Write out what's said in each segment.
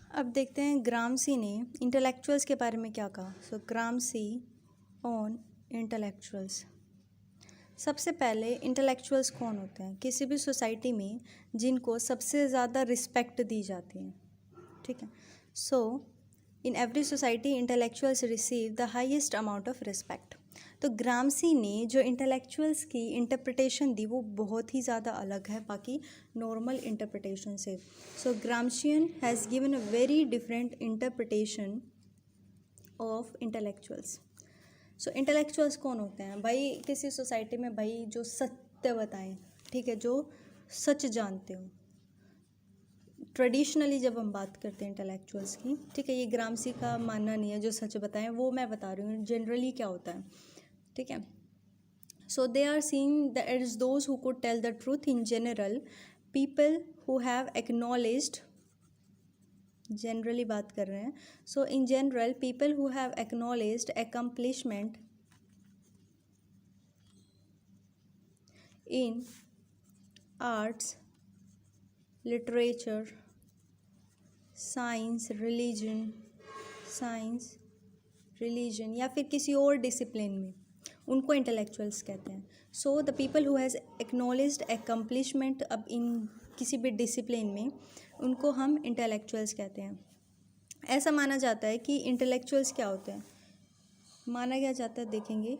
अब देखते हैं ग्रामसी ने इंटेलेक्चुअल्स के बारे में क्या कहा। सो ग्रामसी ऑन इंटेलेक्चुअल्स। सबसे पहले इंटेलेक्चुअल्स कौन होते हैं किसी भी सोसाइटी में जिनको सबसे ज़्यादा रिस्पेक्ट दी जाती है, ठीक है। So in every society intellectuals receive the highest amount of respect. तो ग्रामसी ने जो इंटेलेक्चुअल्स की इंटरप्रिटेशन दी वो बहुत ही ज़्यादा अलग है बाकी नॉर्मल इंटरप्रिटेशन से। So Gramscian has given a very different interpretation of intellectuals. So intellectuals कौन होते हैं भाई किसी सोसाइटी में, भाई जो सत्य बताएं, ठीक है, जो सच जानते हो। ट्रेडिशनली जब हम बात करते हैं इंटेलेक्चुअल्स की, ठीक है, ये ग्रामसी का मानना नहीं है जो सच बताएं, वो मैं बता रही हूँ जनरली क्या होता है, ठीक है। So they are seeing that is those who could tell the truth in general, people who have acknowledged, generally बात कर रहे हैं। So in general people who have acknowledged accomplishment in arts, literature, science, religion या फिर किसी और discipline में, उनको इंटेलेक्चुअल्स कहते हैं। So the people who has acknowledged accomplishment अब इन किसी भी डिसिप्लिन में, उनको हम इंटेलेक्चुअल्स कहते हैं। ऐसा माना जाता है कि इंटेलेक्चुअल्स क्या होते हैं, माना क्या जाता है देखेंगे,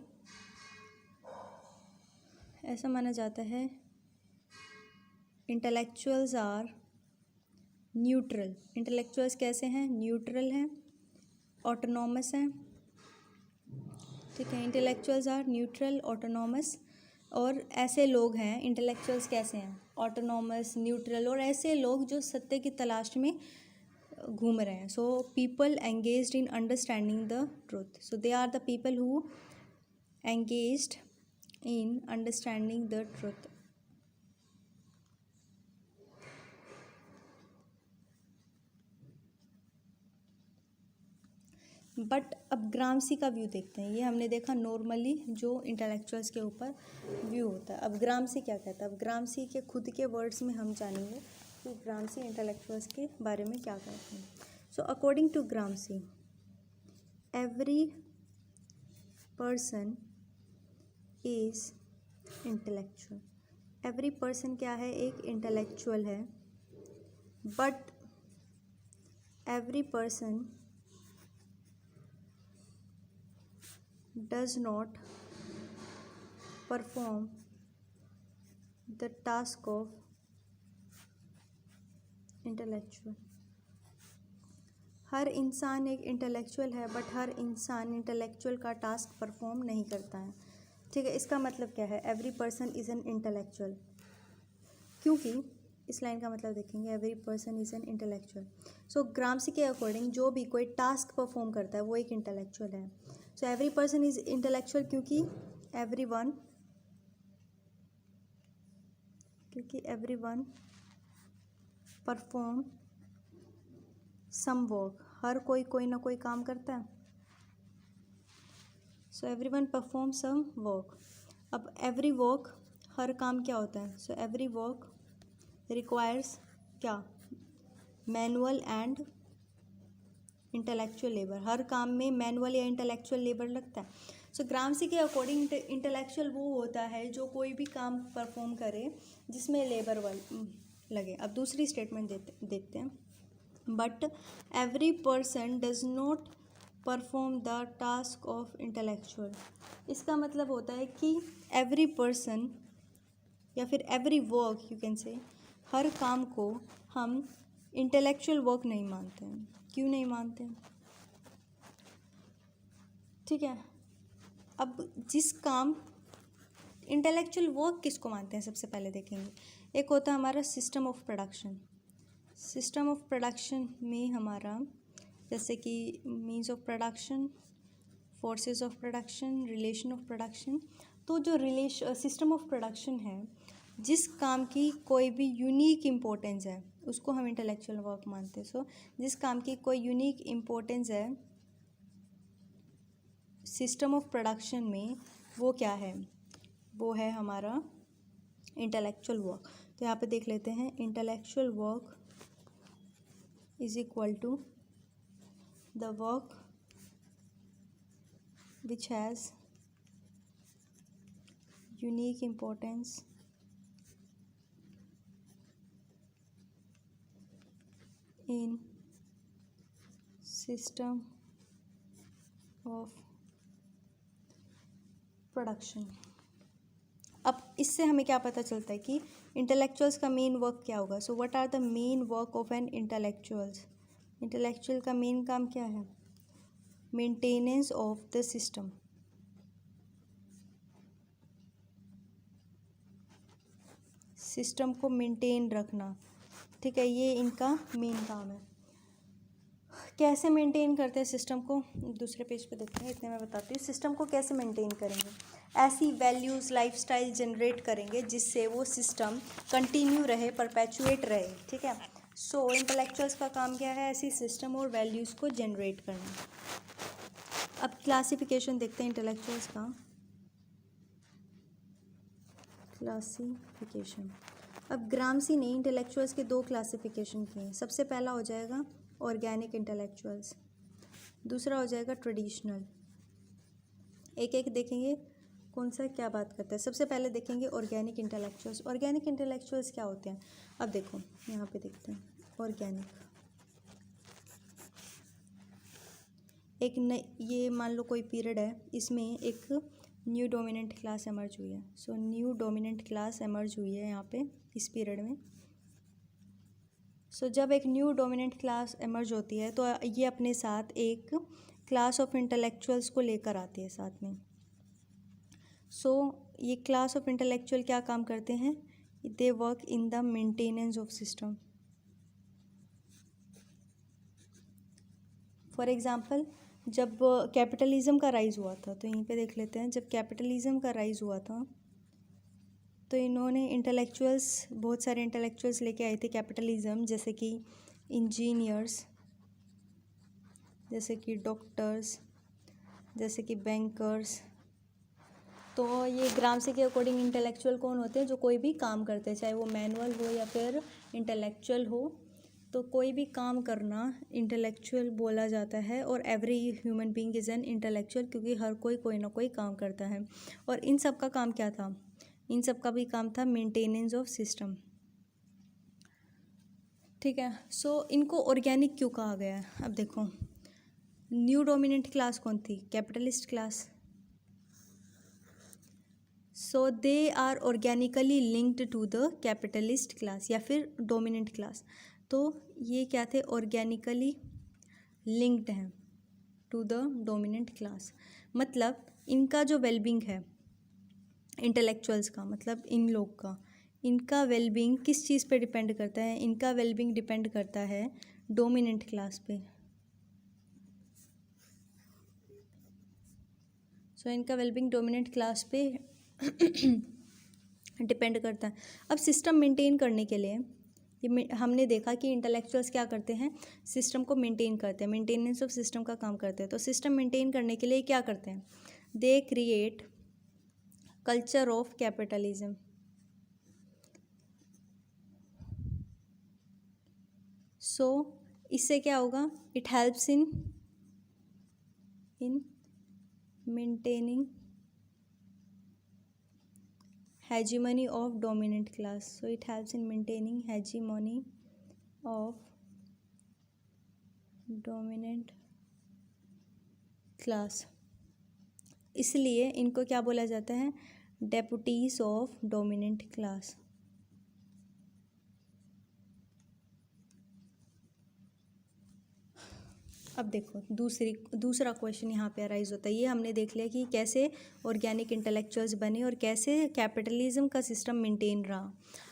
ऐसा माना जाता है इंटेलेक्चुअल्स आर न्यूट्रल। इंटेलेक्चुअल्स कैसे हैं, न्यूट्रल हैं, ऑटोनॉमस हैं, ठीक है। इंटेलेक्चुअल्स आर न्यूट्रल, ऑटोनॉमस, और ऐसे लोग हैं इंटेलेक्चुअल्स कैसे हैं, ऑटोनॉमस, न्यूट्रल, और ऐसे लोग जो सत्य की तलाश में घूम रहे हैं। So people engaged in understanding the truth. So they are the people who engaged in understanding the truth. But अब ग्रामसी का व्यू देखते हैं। ये हमने देखा नॉर्मली जो इंटेलेक्चुअल्स के ऊपर व्यू होता है। अब ग्रामसी क्या कहता है, अब ग्रामसी के खुद के वर्ड्स में हम जानेंगे कि ग्रामसी इंटेलेक्चुअल्स के बारे में क्या कहते हैं। So according to Gramsci, every person is intellectual. Every person क्या है, एक इंटेलेक्चुअल है, but every person does not perform the task of intellectual। हर इंसान एक इंटेलेक्चुअल है बट हर इंसान इंटेलेक्चुअल का टास्क परफॉर्म नहीं करता है, ठीक है। इसका मतलब क्या है, every person is an intellectual, क्योंकि इस लाइन का मतलब देखेंगे, every person is an intellectual. So Gramsci के अकॉर्डिंग जो भी कोई टास्क परफॉर्म करता है वो एक इंटेलेक्चुअल है। So every person is intellectual क्योंकि every one perform some work. हर कोई ना कोई काम करता है। So every one perform some work. अब एवरी वर्क, हर काम क्या होता है, सो एवरी वर्क रिक्वायर्स क्या, मैनुअल एंड इंटेलेक्चुअल लेबर। हर काम में मैनुअल या इंटेलेक्चुअल लेबर लगता है। सो ग्रामसी के अकॉर्डिंग इंटेलेक्चुअल वो होता है जो कोई भी काम परफॉर्म करे जिसमें लेबर लगे। अब दूसरी स्टेटमेंट देखते हैं, but every person does not perform the task of intellectual. इसका मतलब होता है कि एवरी पर्सन या फिर every work you can say, हर काम को हम इंटेलेक्चुअल वर्क नहीं मानते हैं। क्यों नहीं मानते हैं, ठीक है। अब जिस काम इंटेलेक्चुअल वर्क किसको मानते हैं सबसे पहले देखेंगे। एक होता है हमारा system of production. System of production में हमारा जैसे कि means of production, forces of production, relation of production. तो जो सिस्टम ऑफ प्रोडक्शन है, जिस काम की कोई भी यूनिक इम्पोर्टेंस है उसको हम इंटेलेक्चुअल वर्क मानते हैं। सो जिस काम की कोई यूनिक इम्पोर्टेंस है सिस्टम ऑफ प्रोडक्शन में, वो क्या है, वो है हमारा इंटेलेक्चुअल वर्क। तो यहाँ पे देख लेते हैं, intellectual work is equal to the work which has unique importance in system of production. अब इससे हमें क्या पता चलता है कि इंटेलेक्चुअल्स का मेन वर्क क्या होगा। So what are the main work of an intellectuals. Intellectual का मेन काम क्या है? Maintenance of the system. System को मेंटेन रखना, ठीक है, ये इनका मेन काम है। कैसे मेंटेन करते हैं सिस्टम को, दूसरे पेज पे देखते हैं, इतने मैं बताती हूँ। सिस्टम को कैसे मेंटेन करेंगे? ऐसी वैल्यूज़, लाइफस्टाइल जनरेट करेंगे जिससे वो सिस्टम कंटिन्यू रहे, परपेचुएट रहे, ठीक है। सो इंटेलेक्चुअल्स का काम क्या है? ऐसी सिस्टम और वैल्यूज़ को जनरेट करना। अब क्लासिफिकेशन देखते हैं इंटेलेक्चुअल्स का। क्लासिफिकेशन, अब ग्रामसी ने इंटेलेक्चुअल्स के दो क्लासिफिकेशन किए। सबसे पहला हो जाएगा ऑर्गेनिक इंटेलेक्चुअल्स, दूसरा हो जाएगा ट्रेडिशनल। एक एक देखेंगे कौन सा क्या बात करता है। सबसे पहले देखेंगे ऑर्गेनिक इंटेलेक्चुअल्स। ऑर्गेनिक इंटेलेक्चुअल्स क्या होते हैं? अब देखो यहाँ पे देखते हैं। ऑर्गेनिक, एक नई, ये मान लो कोई पीरियड है, इसमें एक न्यू डोमिनेंट क्लास एमर्ज हुई है। So new dominant class emerge हुई है यहाँ पे इस पीरियड में। सो जब एक न्यू डोमिनेंट क्लास एमर्ज होती है तो ये अपने साथ एक क्लास ऑफ इंटेलेक्चुअल्स को लेकर आती है साथ में। सो ये क्लास ऑफ इंटेलेक्चुअल क्या काम करते हैं? They work in the maintenance of system. For example, जब कैपिटलिज्म का राइज़ हुआ था, तो यहीं पे देख लेते हैं। जब कैपिटलिज्म का राइज़ हुआ था तो इन्होंने इंटेलेक्चुअल्स, बहुत सारे इंटेलेक्चुअल्स लेके आए थे कैपिटलिज्म, जैसे कि इंजीनियर्स, जैसे कि डॉक्टर्स, जैसे कि बैंकर्स। तो ये ग्रामसी के अकॉर्डिंग इंटेलेक्चुअल कौन होते हैं? जो कोई भी काम करते हैं, चाहे वो मैनुअल हो या फिर इंटेलेक्चुअल हो, तो कोई भी काम करना इंटेलेक्चुअल बोला जाता है। और every human being is an intellectual, क्योंकि हर कोई ना कोई काम करता है। और इन सब का काम क्या था? इन सब का भी काम था मेंटेनेंस ऑफ सिस्टम, ठीक है। सो इनको ऑर्गेनिक क्यों कहा गया है? अब देखो, न्यू डोमिनेंट क्लास कौन थी? Capitalist class. So they are organically linked to the capitalist class या फिर डोमिनेंट क्लास। तो ये क्या थे? ऑर्गेनिकली लिंक्ड हैं टू द डोमिनेंट क्लास। मतलब इनका जो वेलबींग है इंटेलेक्चुअल्स का, मतलब इन लोग का, इनका वेलबींग किस चीज़ पे डिपेंड करता है? इनका वेलबींग डिपेंड करता है डोमिनेंट क्लास पे। सो इनका वेलबींग डोमिनेंट क्लास पे डिपेंड करता है। अब सिस्टम मेंटेन करने के लिए ये हमने देखा कि इंटेलेक्चुअल्स क्या करते हैं? सिस्टम को मेंटेन करते हैं, मेंटेनेंस ऑफ सिस्टम का काम करते हैं। तो सिस्टम मेंटेन करने के लिए क्या करते हैं? They create culture of capitalism. So इससे क्या होगा? It helps in maintaining hegemony of dominant class. So it helps in maintaining hegemony of dominant class. इसलिए इनको क्या बोला जाता है? डेपुटीज ऑफ डोमिनेंट क्लास। अब देखो दूसरा क्वेश्चन यहाँ पे अराइज होता है। ये हमने देख लिया कि कैसे ऑर्गेनिक इंटेलेक्चुअल्स बने और कैसे कैपिटलिज्म का सिस्टम मेंटेन रहा।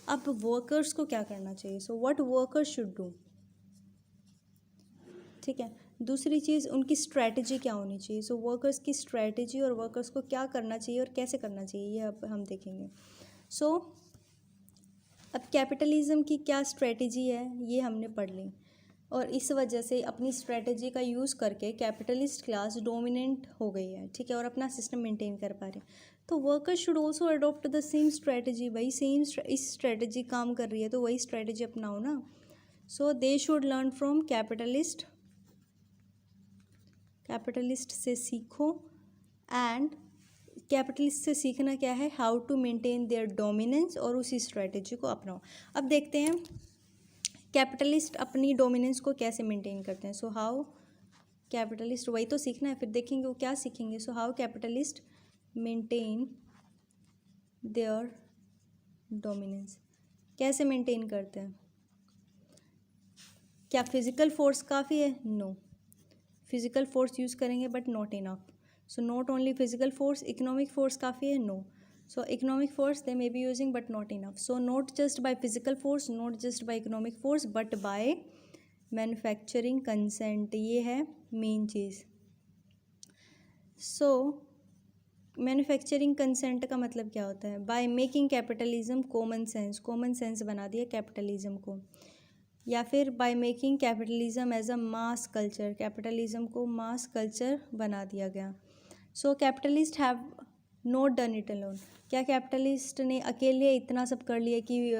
अब वर्कर्स को क्या करना चाहिए? So what workers should do, ठीक है। दूसरी चीज़, उनकी स्ट्रैटेजी क्या होनी चाहिए? सो वर्कर्स की स्ट्रैटेजी और वर्कर्स को क्या करना चाहिए और कैसे करना चाहिए, ये अब हम देखेंगे। सो अब कैपिटलिज्म की क्या स्ट्रैटेजी है ये हमने पढ़ ली, और इस वजह से अपनी स्ट्रेटजी का यूज़ करके कैपिटलिस्ट क्लास डोमिनेंट हो गई है, ठीक है, और अपना सिस्टम मेंटेन कर पा रहे हैं। तो workers should also adopt the same strategy. भाई सेम इस स्ट्रेटजी काम कर रही है तो वही स्ट्रेटजी अपनाओ ना। So they should learn from capitalist, capitalist से सीखो। एंड कैपिटलिस्ट से सीखना क्या है, how to maintain their dominance, और उसी स्ट्रेटेजी को अपनाओ। अब देखते हैं कैपिटलिस्ट अपनी डोमिनेंस को कैसे मेंटेन करते हैं। सो हाउ कैपिटलिस्ट, वही तो सीखना है, फिर देखेंगे वो क्या सीखेंगे। So how capitalist maintain their dominance, कैसे मेंटेन करते हैं। क्या फिजिकल फोर्स काफ़ी है? नो, फिजिकल फोर्स यूज़ करेंगे but not enough. So not only physical force, economic force काफ़ी है? No. So economic force they may be using but not enough. So not just by physical force, not just by economic force, but by manufacturing consent. ये है main चीज़। So manufacturing consent का मतलब क्या होता है, by making capitalism common sense, common sense बना दिया कैपिटलिज्म को, या फिर by making capitalism as a mass culture, capitalism को मास कल्चर बना दिया गया। So capitalist have not done it alone, क्या कैपिटलिस्ट ने अकेले इतना सब कर लिया कि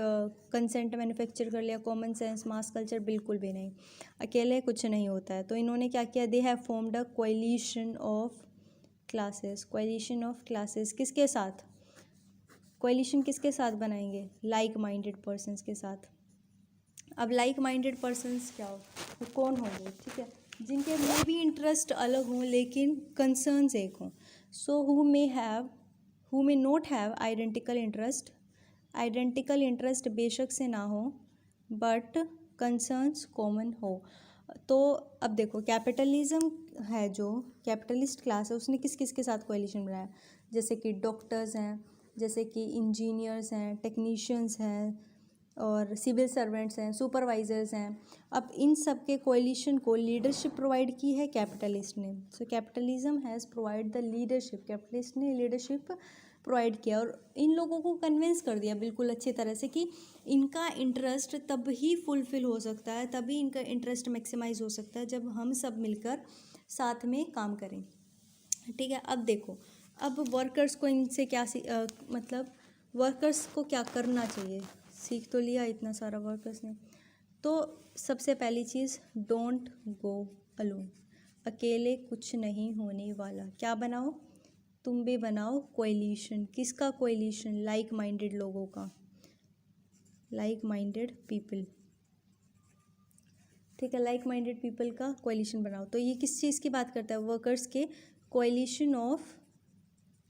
कंसेंट मैन्युफैक्चर कर लिया, कॉमन सेंस, मास कल्चर? बिल्कुल भी नहीं, अकेले कुछ नहीं होता है। तो इन्होंने क्या किया, they have formed a coalition of classes, coalition of classes किसके साथ, कोएलिशन किसके साथ बनाएंगे, लाइक माइंडेड पर्सन्स के साथ। अब लाइक माइंडेड पर्सन्स क्या हो, वो कौन होंगे, ठीक है, जिनके में भी इंटरेस्ट अलग हों लेकिन कंसर्न्स एक हों। So who may not have identical interest, identical interest बेशक से ना हो बट कंसर्न्स कॉमन हो। तो अब देखो कैपिटलिज्म है, जो कैपिटलिस्ट क्लास है उसने किस किस के साथ कोएलिशन बनाया, जैसे कि डॉक्टर्स हैं, जैसे कि इंजीनियर्स हैं, टेक्नीशियंस हैं, और सिविल सर्वेंट्स हैं, सुपरवाइजर्स हैं। अब इन सब के कोएलिशन को लीडरशिप प्रोवाइड की है कैपिटलिस्ट ने। So capitalism has provide the leadership, capitalist ने लीडरशिप प्रोवाइड किया और इन लोगों को कन्विंस कर दिया बिल्कुल अच्छी तरह से कि इनका इंटरेस्ट तब ही फुलफिल हो सकता है, तभी इनका इंटरेस्ट मैक्सिमाइज हो सकता है जब हम सब मिलकर साथ में काम करें, ठीक है। अब देखो, अब वर्कर्स को इनसे क्या मतलब वर्कर्स को क्या करना चाहिए, सीख तो लिया इतना सारा वर्कर्स ने। तो सबसे पहली चीज़, डोंट गो अलोन, अकेले कुछ नहीं होने वाला। क्या बनाओ, तुम भी बनाओ कोएलिशन, किसका कोएलिशन, लाइक माइंडेड लोगों का, लाइक माइंडेड पीपल, ठीक है, लाइक माइंडेड पीपल का कोएलिशन बनाओ। तो ये किस चीज़ की बात करता है, वर्कर्स के कोएलिशन ऑफ,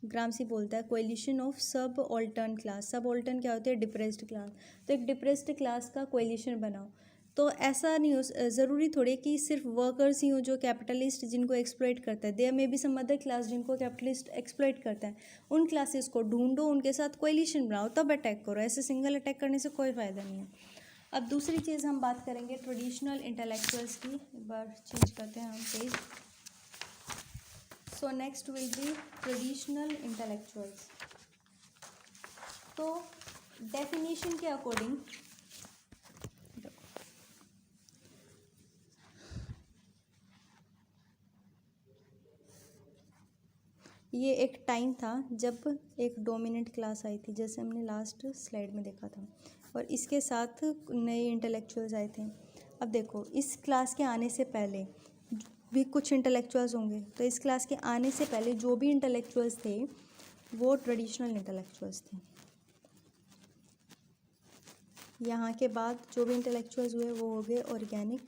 ग्रामसी बोलता है कोएलिशन ऑफ सब ऑल्टर्न क्लास। सब ऑल्टर्न क्या होते हैं, डिप्रेस्ड क्लास। तो एक डिप्रेस्ड क्लास का कोएलिशन बनाओ। तो ऐसा नहीं हो, ज़रूरी थोड़ी कि सिर्फ वर्कर्स ही हो जो कैपिटलिस्ट जिनको एक्सप्लॉइट करता है, देयर में भी सम अदर क्लास जिनको कैपिटलिस्ट एक्सप्लॉइट करता है। उन क्लासेस को ढूंढो, उनके साथ कोएलिशन बनाओ, तब अटैक करो, ऐसे सिंगल अटैक करने से कोई फ़ायदा नहीं है। अब दूसरी चीज़ हम बात करेंगे ट्रेडिशनल इंटेलेक्चुअल्स की, एक बार चेंज करते हैं हम page. So next will be traditional intellectuals. तो डेफिनेशन के अकॉर्डिंग ये एक टाइम था जब एक डोमिनेंट क्लास आई थी, जैसे हमने लास्ट स्लाइड में देखा था, और इसके साथ नए इंटेलेक्चुअल्स आए थे। अब देखो, इस क्लास के आने से पहले भी कुछ इंटेलेक्चुअल्स होंगे, तो इस क्लास के आने से पहले जो भी इंटेलेक्चुअल्स थे वो ट्रेडिशनल इंटेलेक्चुअल्स थे। यहाँ के बाद जो भी इंटेलेक्चुअल्स हुए वो हो गए ऑर्गेनिक।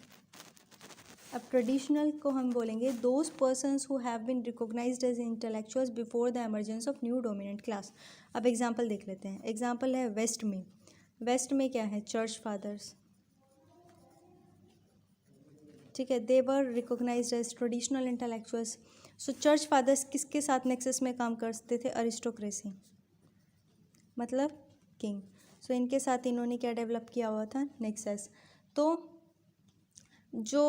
अब ट्रेडिशनल को हम बोलेंगे those persons who have been recognised as intellectuals before the emergence of new dominant class. अब एग्जांपल देख लेते हैं। एग्जांपल है वेस्ट में, वेस्ट में क्या है, चर्च फादर्स, ठीक है, दे वर रिकॉग्नाइज्ड एज ट्रेडिशनल इंटेलेक्चुअल्स। सो चर्च फादर्स किसके साथ नेक्सस में काम करते थे, अरिस्टोक्रेसी, मतलब किंग। सो इनके साथ इन्होंने क्या डेवलप किया हुआ था, नेक्सस। तो जो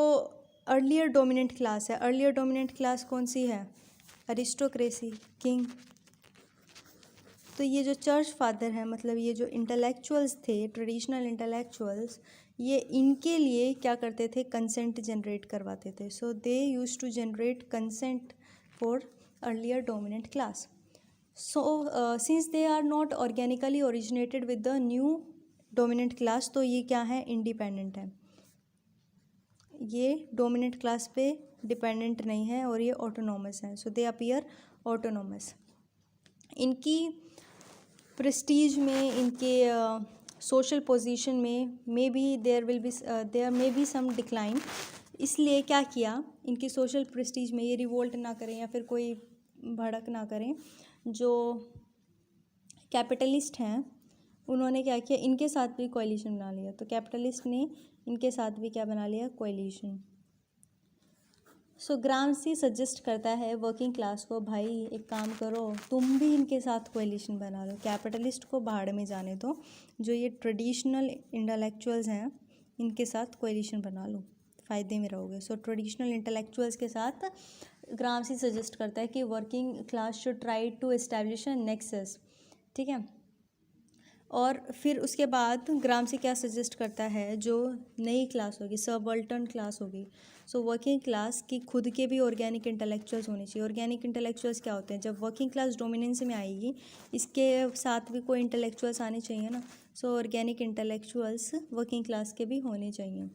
अर्लियर डोमिनेंट क्लास है, अर्लियर डोमिनेंट क्लास कौन सी है, अरिस्टोक्रेसी, किंग। तो ये जो चर्च फादर है, मतलब ये जो इंटेलेक्चुअल्स थे, ट्रेडिशनल इंटेलेक्चुअल्स, ये इनके लिए क्या करते थे, कंसेंट जनरेट करवाते थे। So they use to generate consent for earlier dominant class. So since they are not organically originated with the new dominant class, तो ये क्या है, इंडिपेंडेंट है, ये डोमिनेंट क्लास पे डिपेंडेंट नहीं है और ये ऑटोनॉमस हैं, सो दे अपीयर ऑटोनॉमस। इनकी प्रेस्टीज में, इनके सोशल पोजीशन में there may be some decline. इसलिए क्या किया, इनकी सोशल प्रेस्टीज में ये रिवोल्ट ना करें या फिर कोई भड़क ना करें, जो कैपिटलिस्ट हैं उन्होंने क्या किया, इनके साथ भी कोएलिशन बना लिया। तो कैपिटलिस्ट ने इनके साथ भी क्या बना लिया, कोएलिशन। सो ग्रामसी सजेस्ट करता है वर्किंग क्लास को, भाई एक काम करो, तुम भी इनके साथ कोएलिशन बना लो, कैपिटलिस्ट को भाड़ में जाने दो, जो ये ट्रेडिशनल इंटेलेक्चुअल्स हैं इनके साथ कोएलिशन बना लो, फ़ायदे में रहोगे। सो ट्रेडिशनल इंटेलेक्चुअल्स के साथ ग्रामसी सजेस्ट करता है कि working class should try to establish a nexus, ठीक है। और फिर उसके बाद ग्रामसी क्या सजेस्ट करता है, जो नई क्लास होगी, सबअल्टर्न क्लास होगी, सो वर्किंग क्लास की खुद के भी ऑर्गेनिक इंटेलेक्चुअल्स होने चाहिए। ऑर्गेनिक इंटेलेक्चुअल्स क्या होते हैं, जब वर्किंग क्लास डोमिनेंस में आएगी इसके साथ भी कोई इंटेलेक्चुअल्स आने चाहिए ना, सो ऑर्गेनिक इंटेलेक्चुअल्स वर्किंग क्लास के भी होने चाहिए,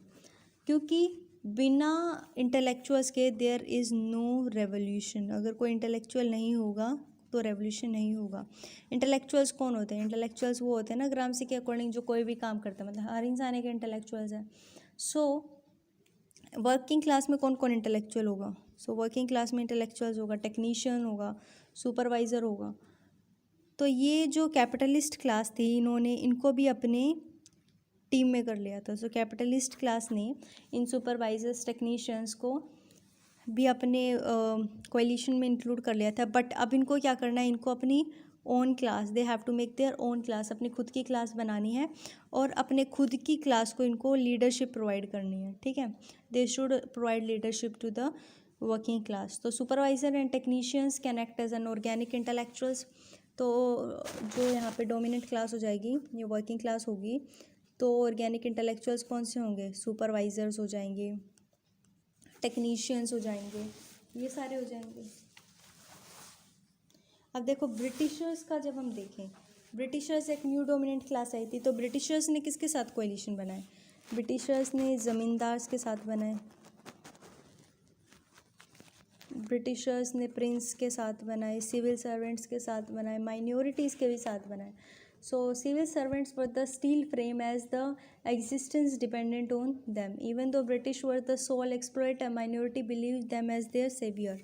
क्योंकि बिना इंटेलेक्चुअल्स के देयर इज़ नो रेवोल्यूशन। अगर कोई इंटेलेक्चुअल नहीं होगा तो रेवोल्यूशन नहीं होगा। इंटेलेक्चुअल्स कौन होते हैं, इंटेलेक्चुअल्स वो होते हैं ना ग्रामसी के अकॉर्डिंग जो कोई भी काम करता है, मतलब हर इंसान एक इंटेलेक्चुअल्स है। सो वर्किंग क्लास में कौन कौन इंटेलेक्चुअल होगा, सो वर्किंग क्लास में इंटेलेक्चुअल्स होगा, टेक्नीशियन होगा, सुपरवाइज़र होगा। तो ये जो कैपिटलिस्ट क्लास थी, इन्होंने इनको भी अपने टीम में कर लिया था। सो कैपिटलिस्ट क्लास ने इन सुपरवाइजर्स, टेक्नीशियंस को भी अपने कोएलिशन में इंक्लूड कर लिया था। बट अब इनको क्या करना है, इनको अपनी own class, they have to make their own class, अपनी खुद की क्लास बनानी है और अपने खुद की क्लास को इनको लीडरशिप प्रोवाइड करनी है, ठीक है। They should provide leadership to the working class. तो supervisor and technicians can act as an organic intellectuals. तो जो यहाँ पे डोमिनेंट क्लास हो जाएगी, ये वर्किंग क्लास होगी, तो ऑर्गेनिक इंटेलेक्चुअल्स कौन से होंगे, सुपरवाइजर्स हो जाएंगे, टेक्नीशियंस हो जाएंगे, ये सारे हो जाएंगे। अब देखो ब्रिटिशर्स का जब हम देखें, ब्रिटिशर्स एक न्यू डोमिनेंट क्लास आई थी, तो ब्रिटिशर्स ने किसके साथ कोएलिशन बनाए, ब्रिटिशर्स ने ज़मींदार्स के साथ बनाए, ब्रिटिशर्स ने प्रिंस के साथ बनाए, सिविल सर्वेंट्स के साथ बनाए, माइनॉरिटीज़ के भी साथ बनाए। So civil servants were the steel frame as the existence dependent on them. Even though British were the sole exploiter, a minority believed them as their savior.